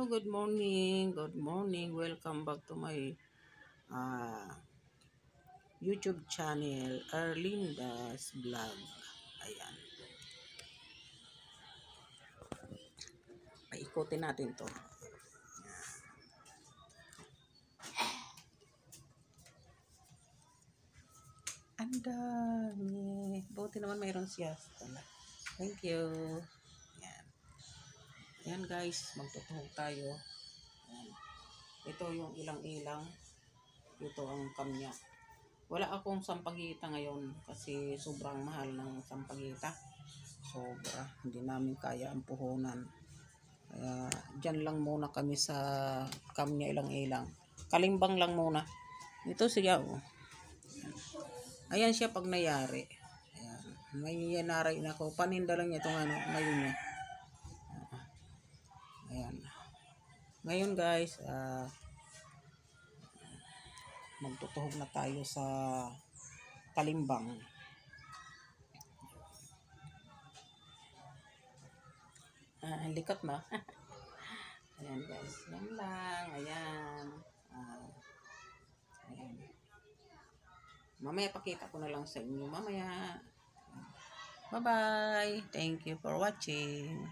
Hello, good morning. Good morning. Welcome back to my uh, YouTube channel, Erlinda's Vlog. Ayan. Paikutin natin to. Ang dami. Buti naman mayroon siya. Thank you. Ayan. Ayan guys, magtutuhog tayo. Ayan. Ito yung ilang-ilang. Ito ang kamya. Wala akong sampagita ngayon kasi sobrang mahal ng sampagita. Sobra. Hindi namin kaya ang puhunan. Kaya dyan lang muna kami sa kamya ilang-ilang. Kalimbang lang muna. Ito siya oh. Ayan siya pag nayari. Ayan. May yanaray na ko. Paninda lang niya itong ano. Ngayon niya. Ayan. Ngayon guys. Magtutuhog na tayo sa kalimbang. Likot mo. Ayan guys. Yan lang. Ayan. Ayan. Mamaya pakita ko na lang sa inyo. Mamaya. Bye-bye. Thank you for watching.